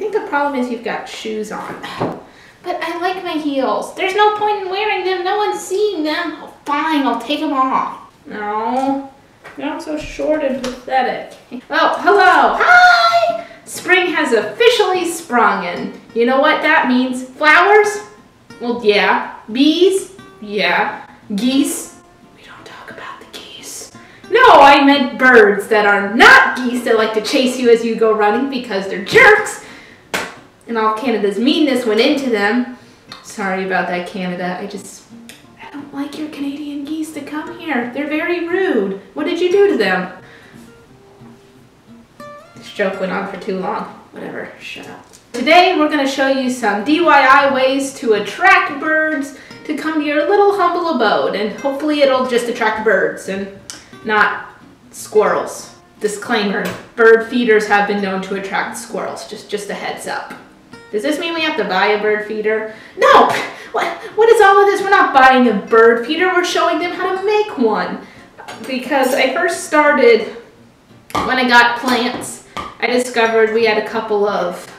think the problem is you've got shoes on. But I like my heels. There's no point in wearing them. No one's seeing them. Oh, fine, I'll take them off. No, you're not so short and pathetic. Oh, hello. Hi! Spring has officially sprung, and you know what that means? Flowers? Well, yeah. Bees? Yeah. Geese? We don't talk about the geese. No, I meant birds that are not geese that like to chase you as you go running because they're jerks. And all Canada's meanness went into them. Sorry about that, Canada. I don't like your Canadian geese to come here. They're very rude. What did you do to them? This joke went on for too long. Whatever, shut up. Today we're going to show you some DIY ways to attract birds to come to your little humble abode. And hopefully it'll just attract birds and not squirrels. Disclaimer, bird feeders have been known to attract squirrels. Just a heads up. Does this mean we have to buy a bird feeder? No! What is all of this? We're not buying a bird feeder. We're showing them how to make one. Because I first started, when I got plants, I discovered we had a couple of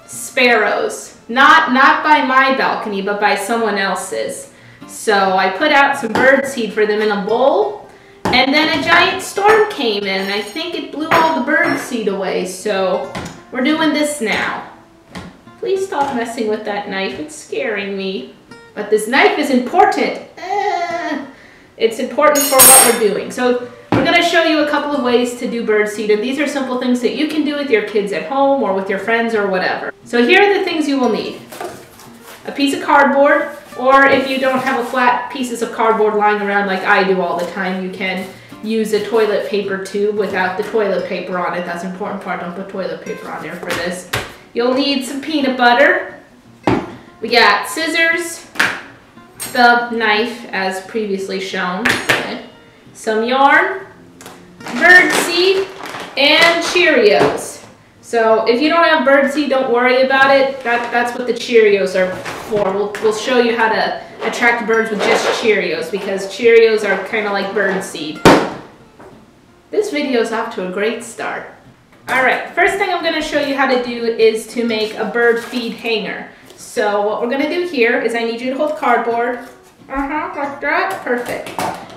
sparrows. Not by my balcony, but by someone else's. So I put out some bird seed for them in a bowl. And then a giant storm came in, and I think it blew all the bird seed away. So we're doing this now. Please stop messing with that knife. It's scaring me. But this knife is important. It's important for what we're doing. So we're going to show you a couple of ways to do bird seed. And these are simple things that you can do with your kids at home or with your friends or whatever. So here are the things you will need. A piece of cardboard, or if you don't have a flat pieces of cardboard lying around like I do all the time, you can use a toilet paper tube without the toilet paper on it. That's the important part. Don't put toilet paper on there for this. You'll need some peanut butter. We got scissors, the knife as previously shown, okay. Some yarn, bird seed, and Cheerios. So if you don't have bird seed, don't worry about it. That's what the Cheerios are for. We'll show you how to attract birds with just Cheerios, because Cheerios are kind of like bird seed. This video is off to a great start. Alright, first thing I'm going to show you how to do is to make a bird feed hanger. So what we're going to do here is I need you to hold cardboard. Like that. Perfect.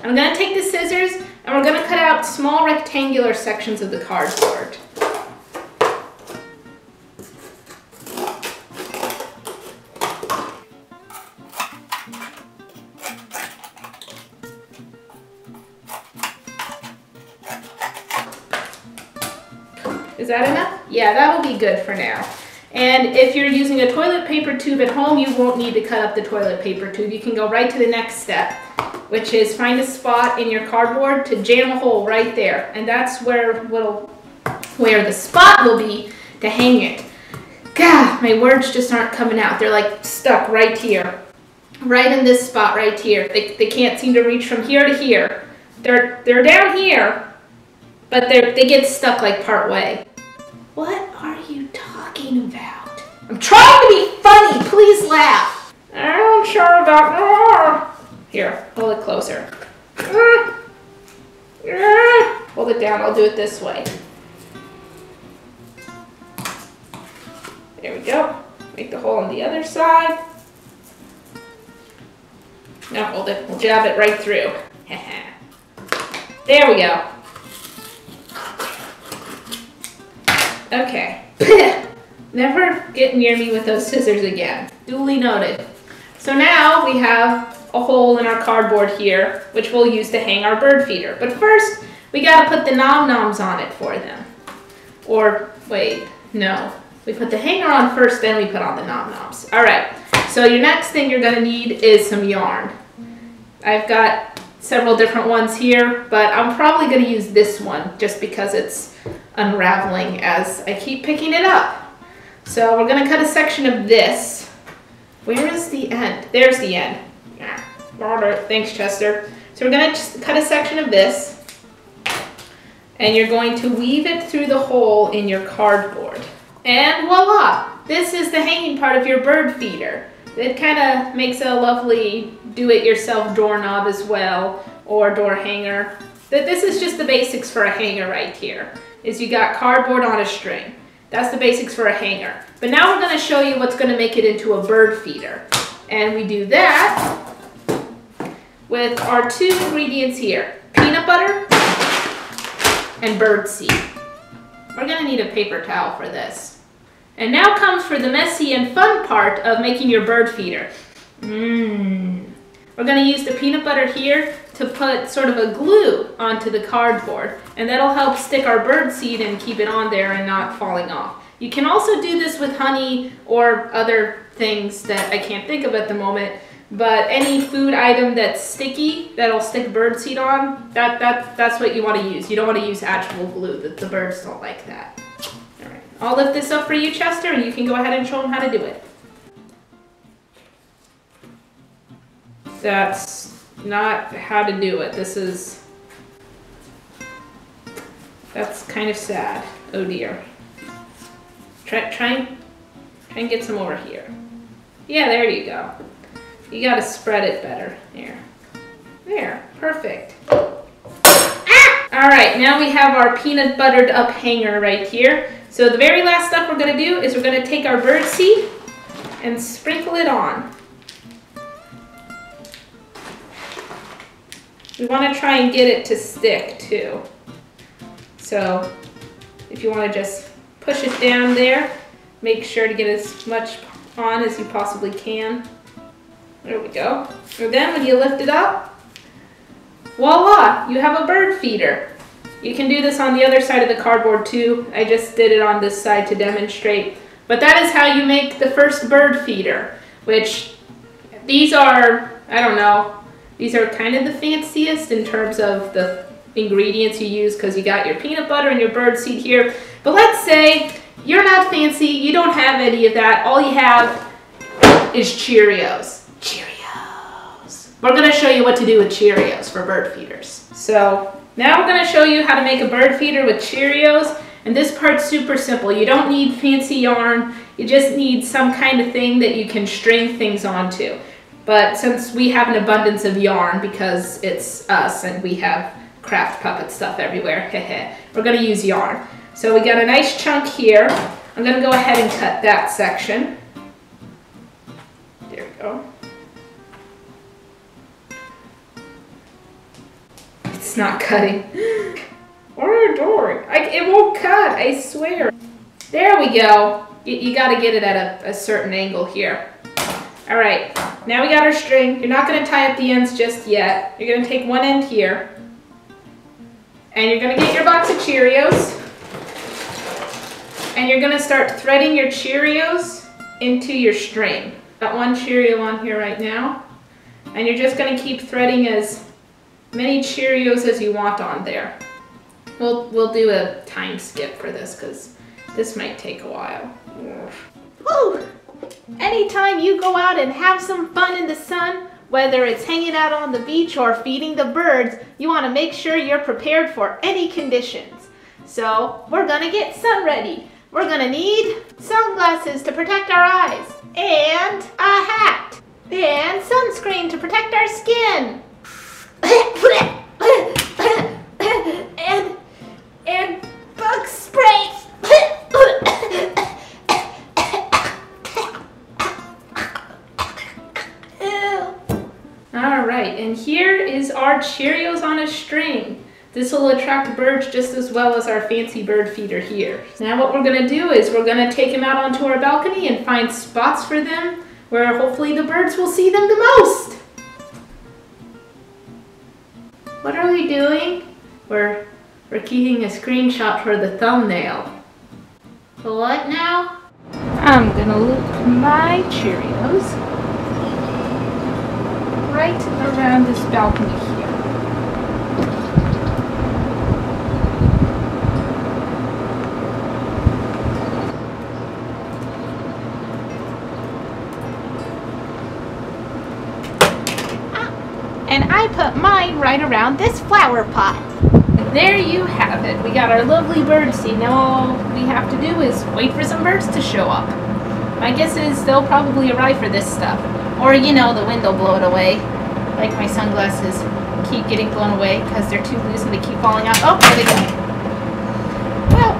I'm going to take the scissors and we're going to cut out small rectangular sections of the cardboard. Is that enough? Yeah, that'll be good for now. And if you're using a toilet paper tube at home, you won't need to cut up the toilet paper tube. You can go right to the next step, which is find a spot in your cardboard to jam a hole right there. And that's where the spot will be to hang it. God, my words just aren't coming out. They're like stuck right here. Right in this spot right here. They can't seem to reach from here to here. They're down here, but they get stuck like part way. What are you talking about? I'm trying to be funny. Please laugh. I'm sure about more. Here, hold it closer. Hold it down. I'll do it this way. There we go. Make the hole on the other side. Now hold it. We'll jab it right through. There we go. Okay. Never get near me with those scissors again. Duly noted. So now we have a hole in our cardboard here, which we'll use to hang our bird feeder. But first, we gotta put the nom-noms on it for them. Or, wait, no. We put the hanger on first, then we put on the nom-noms. All right, so your next thing you're gonna need is some yarn. I've got several different ones here, but I'm probably gonna use this one just because it's unraveling as I keep picking it up. So we're going to cut a section of this. Where is the end? There's the end. Thanks, Chester. So we're going to cut a section of this, and you're going to weave it through the hole in your cardboard. And voila! This is the hanging part of your bird feeder. It kind of makes a lovely do-it-yourself doorknob as well, or door hanger. This is just the basics for a hanger right here. Is you got cardboard on a string. That's the basics for a hanger. But now we're gonna show you what's gonna make it into a bird feeder. And we do that with our 2 ingredients here, peanut butter and bird seed. We're gonna need a paper towel for this. And now comes for the messy and fun part of making your bird feeder. We're gonna use the peanut butter here to put sort of a glue onto the cardboard, and that'll help stick our bird seed and keep it on there and not falling off. You can also do this with honey or other things that I can't think of at the moment, but any food item that's sticky that'll stick bird seed on, that's what you want to use. You don't want to use actual glue. The birds don't like that. All right, I'll lift this up for you, Chester, and you can go ahead and show them how to do it. That's not how to do it. That's kind of sad. Oh dear. Try and get some over here. Yeah, there you go. You gotta spread it better. There, perfect. Ah! All right, now we have our peanut buttered up hanger right here. So the very last step we're gonna do is we're gonna take our bird seed and sprinkle it on. We want to try and get it to stick too. So if you want to just push it down there, make sure to get as much on as you possibly can. There we go. And then when you lift it up, voila, you have a bird feeder. You can do this on the other side of the cardboard too. I just did it on this side to demonstrate. But that is how you make the first bird feeder, which these are, I don't know, these are kind of the fanciest in terms of the ingredients you use, because you got your peanut butter and your bird seed here. But let's say you're not fancy, you don't have any of that. All you have is Cheerios. Cheerios. We're going to show you what to do with Cheerios for bird feeders. So now we're going to show you how to make a bird feeder with Cheerios. And this part's super simple. You don't need fancy yarn. You just need some kind of thing that you can string things onto. But since we have an abundance of yarn because it's us and we have craft puppet stuff everywhere, we're going to use yarn. So we got a nice chunk here. I'm going to go ahead and cut that section. There we go. It's not cutting. What are you doing? It won't cut, I swear. There we go. You got to get it at a certain angle here. All right, now we got our string. You're not going to tie up the ends just yet. You're going to take one end here, and you're going to get your box of Cheerios, and you're going to start threading your Cheerios into your string. Got one Cheerio on here right now, and you're just going to keep threading as many Cheerios as you want on there. We'll do a time skip for this because this might take a while. Woo! Anytime you go out and have some fun in the sun, whether it's hanging out on the beach or feeding the birds, you want to make sure you're prepared for any conditions. So we're going to get sun ready. We're going to need sunglasses to protect our eyes, and a hat, and sunscreen to protect our skin, and bug spray. Alright, and here is our Cheerios on a string. This will attract birds just as well as our fancy bird feeder here. Now what we're going to do is we're going to take them out onto our balcony and find spots for them where hopefully the birds will see them the most. What are we doing? We're keeping a screenshot for the thumbnail. What now? I'm going to loop my Cheerios right around this balcony here. And I put mine right around this flower pot. And there you have it. We got our lovely bird seed. Now all we have to do is wait for some birds to show up. My guess is they'll probably arrive for this stuff. Or, you know, the wind will blow it away. Like my sunglasses keep getting blown away because they're too loose and they keep falling out. Oh, there they go. Well,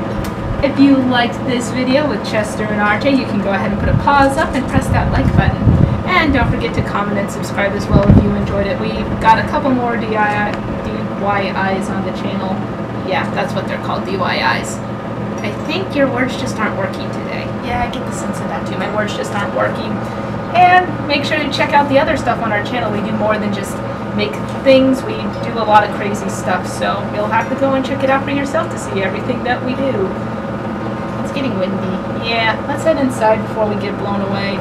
If you liked this video with Chester and RJ, you can go ahead and put a pause up and press that like button. And don't forget to comment and subscribe as well if you enjoyed it. We've got a couple more DIYs on the channel. Yeah, that's what they're called, DIYs. I think your words just aren't working today. Yeah, I get the sense of that too. My words just aren't working. And make sure to check out the other stuff on our channel. We do more than just make things. We do a lot of crazy stuff. So you'll have to go and check it out for yourself to see everything that we do. It's getting windy. Yeah, let's head inside before we get blown away.